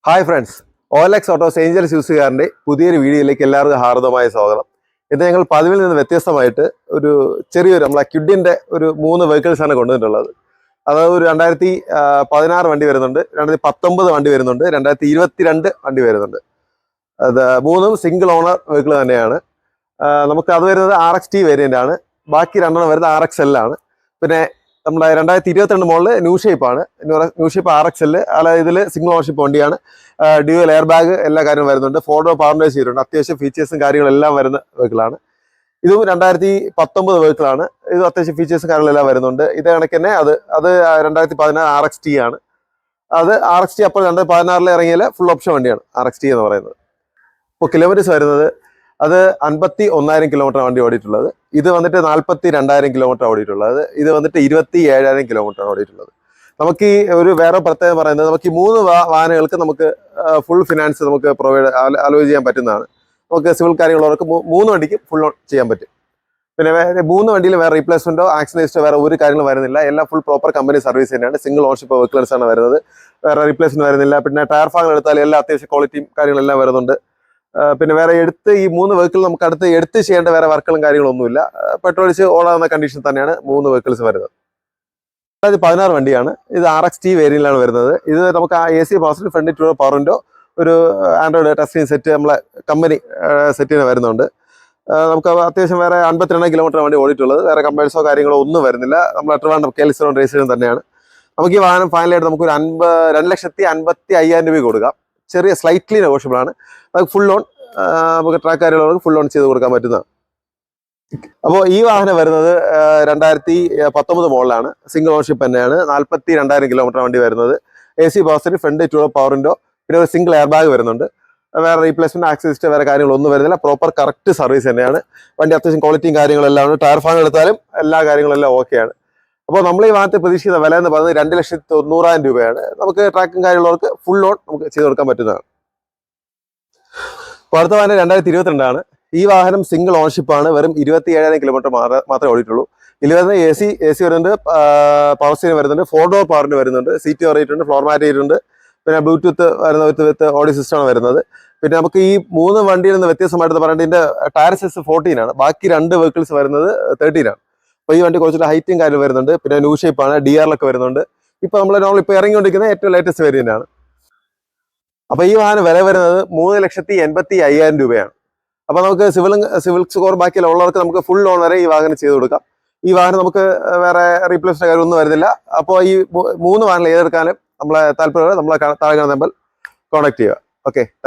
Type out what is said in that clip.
Hi friends, OLX autos angels യൂസുകാരൻ്റെ പുതിയൊരു വീഡിയോയിലേക്ക് എല്ലാവർക്കും ഹാർദമായ സ്വാഗതം. ഇത് ഞങ്ങൾ പതിവിൽ നിന്ന് വ്യത്യസ്തമായിട്ട് ഒരു ചെറിയൊരു നമ്മളെ ക്യുഡിൻ്റെ ഒരു 3 വെഹിക്കിൾസാണ് കൊണ്ടുവന്നിട്ടുള്ളത്. അതായത് ഒരു 2016 വണ്ടി വരുന്നുണ്ട്, 2019 വണ്ടി വരുന്നുണ്ട്, 2022 വണ്ടി വരുന്നുണ്ട്. അത് 3ഉം സിംഗിൾ ഓണർ വെഹിക്കിൾ തന്നെയാണ്. നമുക്ക് അത് വരുന്നത് RXT വേരിയൻ്റ് ആണ്. ബാക്കി 2 വരുന്നത് RXL ആണ്. പിന്നെ നമ്മുടെ 2022 മോഡല് ന്യൂ ഷേപ്പാണ്. New shape RXL. അല്ലാതെ ഇതിൽ സിംഗിൾ ഓണർഷിപ്പ് വണ്ടിയാണ്. ഡ്യുവൽ എയർ ബാഗ് എല്ലാ കാര്യവും വരുന്നുണ്ട്. 4 പവർ വിൻഡോ ചെയ്തിട്ടുണ്ട്. അത്യാവശ്യം ഫീച്ചേഴ്സും കാര്യങ്ങളെല്ലാം വരുന്ന വെഹിക്കിളാണ്. ഇതും 2019 വെഹിക്കിളാണ്. ഇത് അത്യാവശ്യം ഫീച്ചേഴ്സും കാര്യങ്ങളെല്ലാം വരുന്നുണ്ട്. ഇതേ കണക്ക് തന്നെ അത് 2016 RXT ആണ്. അത് RXT അപ്പോൾ 2016 ഇറങ്ങിയാൽ ഫുൾ ഓപ്ഷൻ വണ്ടിയാണ് RXT എന്ന് പറയുന്നത്. ഇപ്പോൾ കിലോമീറ്റേഴ്സ് വരുന്നത് അത് 51,000 കിലോമീറ്റർ വണ്ടി ഓടിയിട്ടുള്ളത്. ഇത് വന്നിട്ട് 42,000 കിലോമീറ്റർ ഓടിയിട്ടുള്ളത്. ഇത് വന്നിട്ട് 27,000 കിലോമീറ്റർ ഓടിയിട്ടുള്ളത്. നമുക്ക് ഈ ഒരു വേറെ പ്രത്യേകം പറയുന്നത്, നമുക്ക് ഈ 3 വാഹനങ്ങൾക്ക് നമുക്ക് ഫുൾ ഫിനാൻസ് നമുക്ക് അലോ ചെയ്യാൻ പറ്റുന്നതാണ്. നമുക്ക് സിവിൽ കാര്യങ്ങളുള്ളവർക്ക് 3 വണ്ടിക്ക് ഫുൾ ഓൺ ചെയ്യാൻ പറ്റും. പിന്നെ 3 വണ്ടിയിൽ വേറെ റീപ്ലേസ്മെന്റോ ആക്സിഡൻറ്റോ വേറെ ഒരു കാര്യങ്ങളും വരുന്നില്ല. എല്ലാം ഫുൾ പ്രോപ്പർ കമ്പനി സർവീസ് തന്നെയാണ്. സിംഗിൾ ഓണർഷിപ്പ് വെഹിക്കിൾസ് ആണ് വരുന്നത്. വേറെ റീപ്ലേസ്മെന്റ് വരുന്നില്ല. പിന്നെ ടയർ ഭാഗങ്ങൾ എടുത്താൽ എല്ലാം അത്യാവശ്യം ക്വാളിറ്റിയും കാര്യങ്ങളെല്ലാം വരുന്നുണ്ട്. പിന്നെ വേറെ ഈ 3 വെഹിക്കിൾ നമുക്ക് അടുത്ത് എടുത്ത് ചെയ്യേണ്ട വേറെ വർക്കുകളും കാര്യങ്ങളൊന്നുമില്ല. പെട്രോൾ അടിച്ച് ഓടാവുന്ന കണ്ടീഷൻ തന്നെയാണ് 3 വെഹിക്കിൾസ് വരുന്നത്. 2016 വണ്ടിയാണ്. ഇത് RXT വേരിയന്റിലാണ് വരുന്നത്. ഇത് നമുക്ക് AC power front to power window, ഒരു ആൻഡ്രോയിഡ് ടച്ച് സ്ക്രീൻ സെറ്റ് നമ്മളെ കമ്പനി സെറ്റിന് വരുന്നുണ്ട്. നമുക്ക് അത്യാവശ്യം വേറെ 52 കിലോമീറ്റർ വണ്ടി ഓടിയിട്ടുള്ളത്. വേറെ കമ്പേഴ്സോ കാര്യങ്ങളോ ഒന്നും വരുന്നില്ല. നമ്മൾ ട്രിവാൻഡ്രം KL രജിസ്ട്രേഷൻ തന്നെയാണ്. നമുക്ക് ഈ വാഹനം ഫൈനലായിട്ട് നമുക്കൊരു 2,55,000 രൂപ കൊടുക്കാം. ചെറിയ സ്ലൈറ്റ്ലി നെഗോഷ്യബിൾ ആണ്. അത് ഫുൾ ഓൺ നമുക്ക് ട്രാക്ക് കാര്യമുള്ളവർക്ക് ഫുൾ ഓൺ ചെയ്ത് കൊടുക്കാൻ പറ്റുന്നതാണ്. അപ്പോൾ ഈ വാഹനം വരുന്നത് 2019 മോഡലാണ്. സിംഗിൾ ഓണർഷിപ്പ് തന്നെയാണ്. 42,000 കിലോമീറ്റർ വണ്ടി വരുന്നത്. AC power front to power window, പിന്നെ ഒരു സിംഗിൾ എയർ ബാഗ് വരുന്നുണ്ട്. വേറെ റീപ്ലേസ്മെന്റ് ആക്സിസ്റ്റ് വേറെ കാര്യങ്ങളൊന്നും വരുന്നില്ല. പ്രോപ്പർ കറക്റ്റ് സർവീസ് തന്നെയാണ്. വണ്ടി അത്യാവശ്യം ക്വാളിറ്റിയും കാര്യങ്ങളെല്ലാം ഉണ്ട്. ടയർ ഭാഗം എടുത്താലും എല്ലാ കാര്യങ്ങളെല്ലാം ഓക്കെയാണ്. അപ്പോൾ നമ്മൾ ഈ വാഹനത്തെ പ്രതീക്ഷിക്കുന്ന വില എന്ന് പറയുന്നത് 2,90,000 രൂപയാണ്. നമുക്ക് ട്രാക്കും കാര്യമുള്ളവർക്ക് ഫുൾ ഓൺ നമുക്ക് ചെയ്ത് കൊടുക്കാൻ പറ്റുന്നതാണ്. അപ്പോൾ അടുത്ത വാഹനം 2022 ആണ്. ഈ വാഹനം സിംഗിൾ ഓണർഷിപ്പ് ആണ്. വെറും 27,000 കിലോമീറ്റർ മാത്രമേ ഓടിയിട്ടുള്ളൂ. ഇതിൽ വരുന്ന AC വരുന്നുണ്ട്, പവർ സ്റ്റിയറിംഗ് വരുന്നുണ്ട്, 4 ഡോർ പവറിന് വരുന്നുണ്ട്, സീറ്റ് കയറിയിട്ടുണ്ട്, ഫ്ലോർ മാറ്റ് ചെയ്തിട്ടുണ്ട്. പിന്നെ ബ്ലൂടൂത്ത് വരുന്ന വിത്ത് ഓഡിയോ സിസ്റ്റമാണ് വരുന്നത്. പിന്നെ നമുക്ക് ഈ 3 വണ്ടിയിൽ നിന്ന് വ്യത്യസ്തമായിട്ട് പറയേണ്ടത് ഇതിന്റെ ടയർ സൈസ് 14 ആണ്. ബാക്കി 2 വെഹിക്കിൾസ് വരുന്നത് 13 ആണ്. അപ്പോൾ ഈ വണ്ടി കുറച്ചുകൂടെ ഹൈറ്റും കാര്യം വരുന്നുണ്ട്. പിന്നെ ന്യൂ ഷേപ്പാണ്, DRലൊക്കെ വരുന്നുണ്ട്. ഇപ്പോൾ നമ്മൾ ഇപ്പോൾ ഇറങ്ങിക്കൊണ്ടിരിക്കുന്ന ഏറ്റവും ലേറ്റസ്റ്റ് വേരിയന്റ് ആണ്. അപ്പോൾ ഈ വാഹനം വില വരുന്നത് 3,85,000 രൂപയാണ്. അപ്പോൾ നമുക്ക് സിവിൽ സ്കോർ ബാക്കിയുള്ള ഉള്ളവർക്ക് നമുക്ക് ഫുൾ ഓൺ വരെ ഈ വാഹനം ചെയ്ത് കൊടുക്കാം. ഈ വാഹനം നമുക്ക് വേറെ റീപ്ലേസ്മെന്റ് കാര്യമൊന്നും വരുന്നില്ല. അപ്പോൾ ഈ 3 വാഹനങ്ങൾ ഏതെടുക്കാനും നമ്മളെ താല്പര്യം നമ്മളെ താഴെ നമ്പർ കോൺടാക്ട് ചെയ്യുക. Okay, thank you.